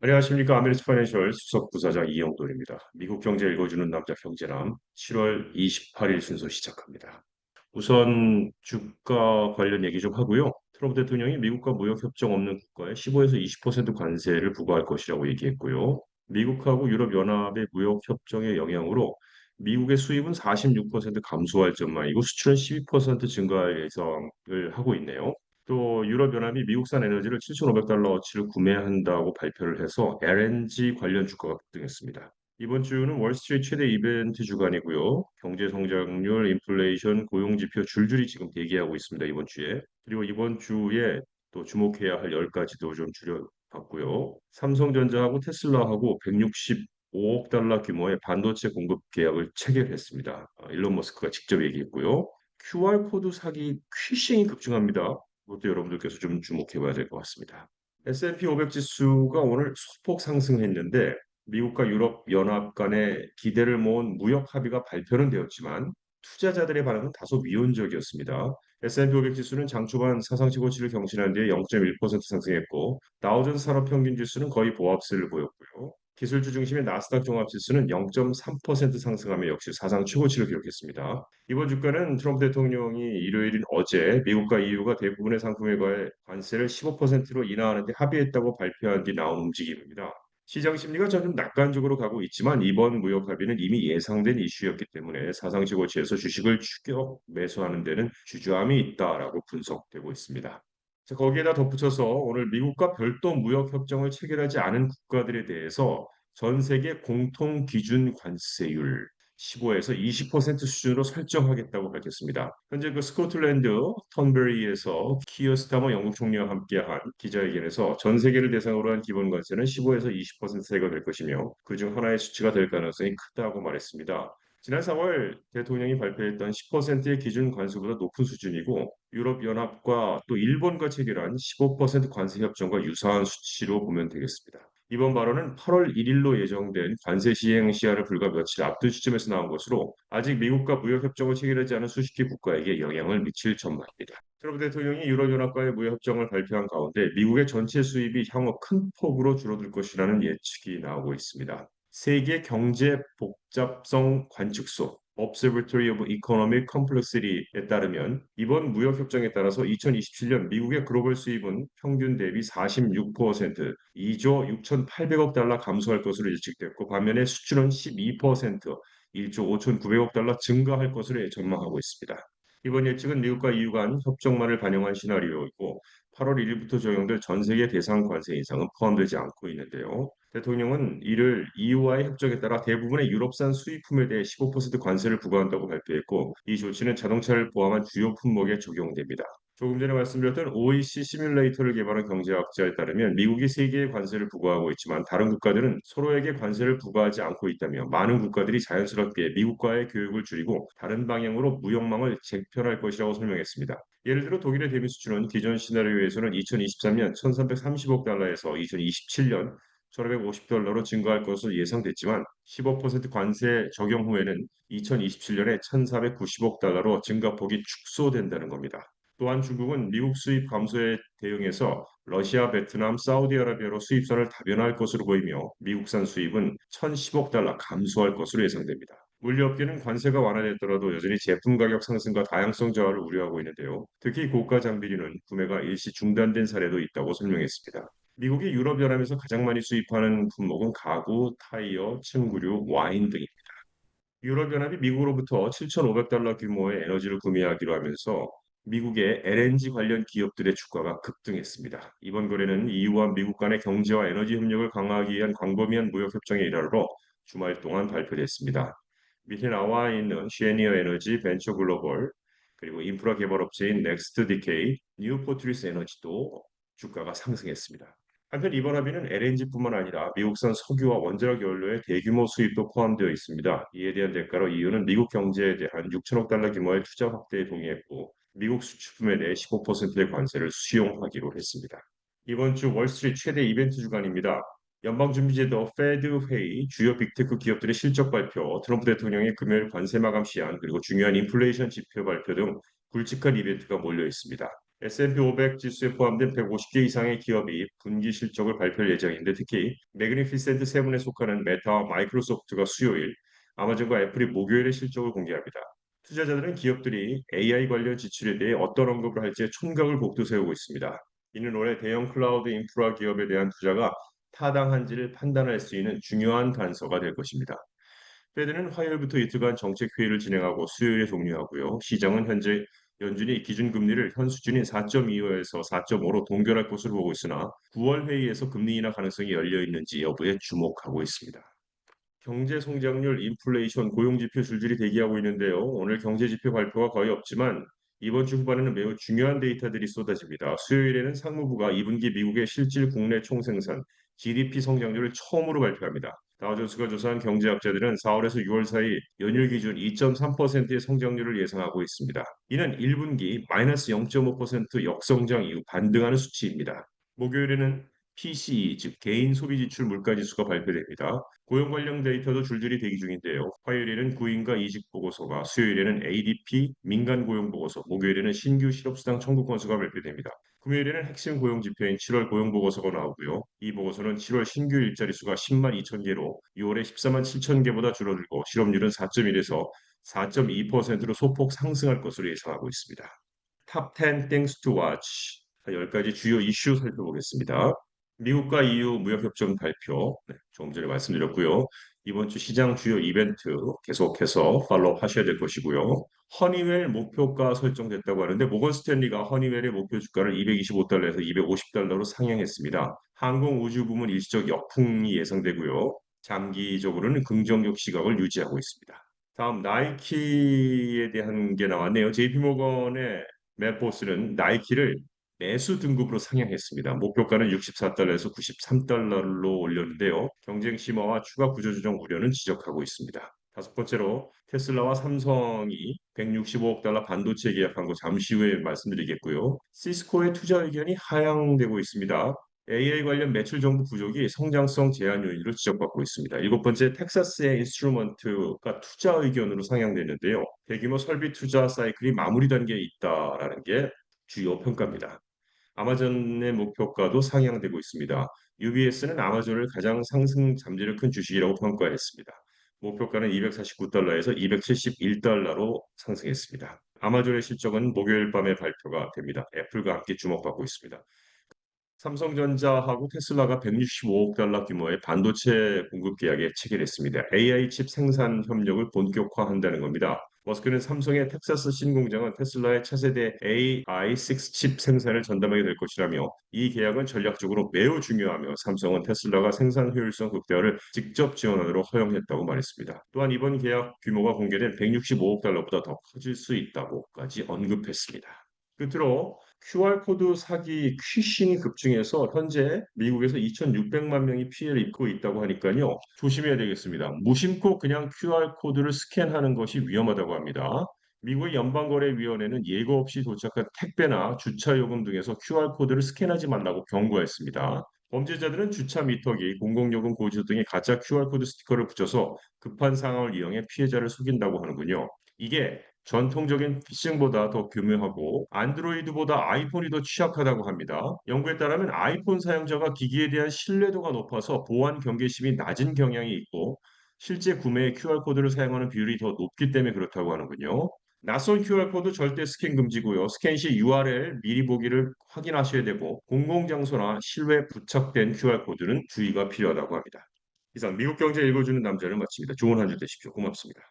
안녕하십니까. 아메리츠 파이낸셜 수석 부사장 이영돈입니다. 미국 경제 읽어주는 남자 경제남 7월 28일 순서 시작합니다. 우선 주가 관련 얘기 좀 하고요. 트럼프 대통령이 미국과 무역 협정 없는 국가에 15에서 20% 관세를 부과할 것이라고 얘기했고요. 미국하고 유럽연합의 무역 협정의 영향으로 미국의 수입은 46% 감소할 전망이고 수출은 12% 증가할 예상을 하고 있네요. 또 유럽연합이 미국산 에너지를 7,500달러어치를 구매한다고 발표를 해서 LNG 관련 주가가 급등했습니다. 이번 주는 월스트리트 최대 이벤트 주간이고요. 경제 성장률, 인플레이션, 고용 지표 줄줄이 지금 대기하고 있습니다. 이번 주에. 그리고 이번 주에 또 주목해야 할 10가지도 좀 줄여봤고요. 삼성전자하고 테슬라하고 165억 달러 규모의 반도체 공급 계약을 체결했습니다. 일론 머스크가 직접 얘기했고요. QR코드 사기 피싱이 급증합니다. 그것도 여러분들께서 좀 주목해 봐야 될 것 같습니다. S&P 500 지수가 오늘 소폭 상승했는데 미국과 유럽 연합 간의 기대를 모은 무역 합의가 발표는 되었지만 투자자들의 반응은 다소 미온적이었습니다. S&P 500 지수는 장 초반 사상 최고치를 경신한 뒤에 0.1% 상승했고 다우존스 산업평균 지수는 거의 보합세를 보였고요. 기술주 중심의 나스닥 종합지수는 0.3% 상승하며 역시 사상 최고치를 기록했습니다. 이번 주가는 트럼프 대통령이 일요일인 어제 미국과 EU가 대부분의 상품에 관해 관세를 15%로 인하하는 데 합의했다고 발표한 뒤 나온 움직임입니다. 시장 심리가 점점 낙관적으로 가고 있지만 이번 무역 합의는 이미 예상된 이슈였기 때문에 사상 최고치에서 주식을 추격 매수하는 데는 주저함이 있다라고 분석되고 있습니다. 자, 거기에다 덧붙여서 오늘 미국과 별도 무역 협정을 체결하지 않은 국가들에 대해서 전 세계 공통 기준 관세율 15에서 20% 수준으로 설정하겠다고 밝혔습니다. 현재 그 스코틀랜드 턴베리에서 키어 스타머 영국 총리와 함께한 기자회견에서 전 세계를 대상으로 한 기본 관세는 15에서 20% 세가 될 것이며 그중 하나의 수치가 될 가능성이 크다고 말했습니다. 지난 4월 대통령이 발표했던 10%의 기준 관세보다 높은 수준이고 유럽연합과 또 일본과 체결한 15% 관세 협정과 유사한 수치로 보면 되겠습니다. 이번 발언은 8월 1일로 예정된 관세 시행 시한을 불과 며칠 앞둔 시점에서 나온 것으로 아직 미국과 무역 협정을 체결하지 않은 수십 개 국가에게 영향을 미칠 전망입니다. 트럼프 대통령이 유럽연합과의 무역 협정을 발표한 가운데 미국의 전체 수입이 향후 큰 폭으로 줄어들 것이라는 예측이 나오고 있습니다. 세계 경제 복잡성 관측소 Observatory of Economic Complexity에 따르면 이번 무역 협정에 따라서 2027년 미국의 글로벌 수입은 평균 대비 46% 2조 6,800억 달러 감소할 것으로 예측됐고 반면에 수출은 12% 1조 5,900억 달러 증가할 것으로 전망하고 있습니다. 이번 예측은 미국과 EU 간 협정만을 반영한 시나리오이고 8월 1일부터 적용될 전 세계 대상 관세 인상은 포함되지 않고 있는데요. 대통령은 이를 EU와의 협정에 따라 대부분의 유럽산 수입품에 대해 15% 관세를 부과한다고 발표했고 이 조치는 자동차를 포함한 주요 품목에 적용됩니다. 조금 전에 말씀드렸던 OECD 시뮬레이터를 개발한 경제학자에 따르면 미국이 세계에 관세를 부과하고 있지만 다른 국가들은 서로에게 관세를 부과하지 않고 있다며 많은 국가들이 자연스럽게 미국과의 교육을 줄이고 다른 방향으로 무역망을 재편할 것이라고 설명했습니다. 예를 들어 독일의 대비 수출은 기존 시나리오에서는 2023년 1,330억 달러에서 2027년 1,550달러로 증가할 것으로 예상됐지만 15% 관세 적용 후에는 2027년에 1,490억 달러로 증가폭이 축소된다는 겁니다. 또한 중국은 미국 수입 감소에 대응해서 러시아, 베트남, 사우디아라비아로 수입선을 다변화할 것으로 보이며 미국산 수입은 1,010억 달러 감소할 것으로 예상됩니다. 물류업계는 관세가 완화됐더라도 여전히 제품 가격 상승과 다양성 저하를 우려하고 있는데요. 특히 고가 장비류는 구매가 일시 중단된 사례도 있다고 설명했습니다. 미국이 유럽연합에서 가장 많이 수입하는 품목은 가구, 타이어, 침구류, 와인 등입니다. 유럽연합이 미국으로부터 7,500달러 규모의 에너지를 구매하기로 하면서 미국의 LNG 관련 기업들의 주가가 급등했습니다. 이번 거래는 EU와 미국 간의 경제와 에너지 협력을 강화하기 위한 광범위한 무역 협정에 일하러 주말 동안 발표됐습니다. 밑에 나와 있는 쉐니어 에너지, 벤처 글로벌, 그리고 인프라 개발 업체인 넥스트 디케이, 뉴포트리스 에너지도 주가가 상승했습니다. 한편 이번 합의는 LNG뿐만 아니라 미국산 석유와 원자력 연료의 대규모 수입도 포함되어 있습니다. 이에 대한 대가로 EU는 미국 경제에 대한 6천억 달러 규모의 투자 확대에 동의했고 미국 수출품에 대해 15%의 관세를 수용하기로 했습니다. 이번 주 월스트리트 최대 이벤트 주간입니다. 연방준비제도 페드 회의, 주요 빅테크 기업들의 실적 발표, 트럼프 대통령의 금요일 관세 마감 시한, 그리고 중요한 인플레이션 지표 발표 등 굵직한 이벤트가 몰려 있습니다. S&P 500 지수에 포함된 150개 이상의 기업이 분기 실적을 발표할 예정인데 특히 매그니피센트 세븐에 속하는 메타와 마이크로소프트가 수요일, 아마존과 애플이 목요일에 실적을 공개합니다. 투자자들은 기업들이 AI 관련 지출에 대해 어떤 언급을 할지 총각을 복도세우고 있습니다. 이는 올해 대형 클라우드 인프라 기업에 대한 투자가 타당한지를 판단할 수 있는 중요한 단서가 될 것입니다. 페드는 화요일부터 이틀간 정책 회의를 진행하고 수요일에 종료하고요. 시장은 현재 연준이 기준금리를 현 수준인 4.25에서 4.5로 동결할 것으로 보고 있으나 9월 회의에서 금리 인하 가능성이 열려 있는지 여부에 주목하고 있습니다. 경제 성장률, 인플레이션, 고용지표 줄줄이 대기하고 있는데요. 오늘 경제지표 발표가 거의 없지만 이번 주 후반에는 매우 중요한 데이터들이 쏟아집니다. 수요일에는 상무부가 2분기 미국의 실질 국내 총생산, GDP 성장률을 처음으로 발표합니다. 다우존스가 조사한 경제학자들은 4월에서 6월 사이 연율 기준 2.3%의 성장률을 예상하고 있습니다. 이는 1분기 마이너스 0.5% 역성장 이후 반등하는 수치입니다. 목요일에는 PCE, 즉 개인 소비 지출 물가 지수가 발표됩니다. 고용 관련 데이터도 줄줄이 대기 중인데요. 화요일에는 구인과 이직 보고서가, 수요일에는 ADP 민간 고용 보고서, 목요일에는 신규 실업수당 청구 건수가 발표됩니다. 금요일에는 핵심 고용 지표인 7월 고용 보고서가 나오고요. 이 보고서는 7월 신규 일자리 수가 10만 2천 개로 6월에 14만 7천 개보다 줄어들고 실업률은 4.1에서 4.2%로 소폭 상승할 것으로 예상하고 있습니다. 탑 10 things to watch. 10가지 주요 이슈 살펴보겠습니다. 미국과 EU 무역협정 발표, 조금 전에 말씀드렸고요. 이번 주 시장 주요 이벤트 계속해서 팔로우 하셔야 될 것이고요. 허니웰 목표가 설정됐다고 하는데 모건 스탠리가 허니웰의 목표 주가를 225달러에서 250달러로 상향했습니다. 항공우주 부문 일시적 역풍이 예상되고요. 장기적으로는 긍정적 시각을 유지하고 있습니다. 다음 나이키에 대한 게 나왔네요. JP모건의 맷보스는 나이키를 매수 등급으로 상향했습니다. 목표가는 64달러에서 93달러로 올렸는데요. 경쟁 심화와 추가 구조조정 우려는 지적하고 있습니다. 다섯 번째로 테슬라와 삼성이 165억 달러 반도체 계약한 거 잠시 후에 말씀드리겠고요. 시스코의 투자 의견이 하향되고 있습니다. AI 관련 매출 정보 부족이 성장성 제한 요인으로 지적받고 있습니다. 일곱 번째, 텍사스의 인스트루먼트가 투자 의견으로 상향됐는데요. 대규모 설비 투자 사이클이 마무리 단계에 있다라는 게 주요 평가입니다. 아마존의 목표가도 상향되고 있습니다. UBS는 아마존을 가장 상승 잠재력 큰 주식이라고 평가했습니다. 목표가는 249달러에서 271달러로 상승했습니다. 아마존의 실적은 목요일 밤에 발표가 됩니다. 애플과 함께 주목받고 있습니다. 삼성전자하고 테슬라가 165억 달러 규모의 반도체 공급 계약에 체결했습니다. AI 칩 생산 협력을 본격화한다는 겁니다. 머스크는 삼성의 텍사스 신공장은 테슬라의 차세대 AI6 칩 생산을 전담하게 될 것이라며 이 계약은 전략적으로 매우 중요하며 삼성은 테슬라가 생산 효율성 극대화를 직접 지원하도록 허용했다고 말했습니다. 또한 이번 계약 규모가 공개된 165억 달러보다 더 커질 수 있다고까지 언급했습니다. 끝으로 QR코드 사기 피싱이 급증해서 현재 미국에서 2,600만 명이 피해를 입고 있다고 하니까요. 조심해야 되겠습니다. 무심코 그냥 QR코드를 스캔하는 것이 위험하다고 합니다. 미국의 연방거래위원회는 예고 없이 도착한 택배나 주차요금 등에서 QR코드를 스캔하지 말라고 경고했습니다. 범죄자들은 주차 미터기, 공공요금 고지서 등의 가짜 QR코드 스티커를 붙여서 급한 상황을 이용해 피해자를 속인다고 하는군요. 이게 전통적인 피싱보다 더 교묘하고 안드로이드보다 아이폰이 더 취약하다고 합니다. 연구에 따르면 아이폰 사용자가 기기에 대한 신뢰도가 높아서 보안 경계심이 낮은 경향이 있고 실제 구매에 QR코드를 사용하는 비율이 더 높기 때문에 그렇다고 하는군요. 낯선 QR코드 절대 스캔 금지고요. 스캔 시 URL 미리 보기를 확인하셔야 되고 공공장소나 실외 부착된 QR코드는 주의가 필요하다고 합니다. 이상 미국 경제 읽어주는 남자를 마칩니다. 좋은 한 주 되십시오. 고맙습니다.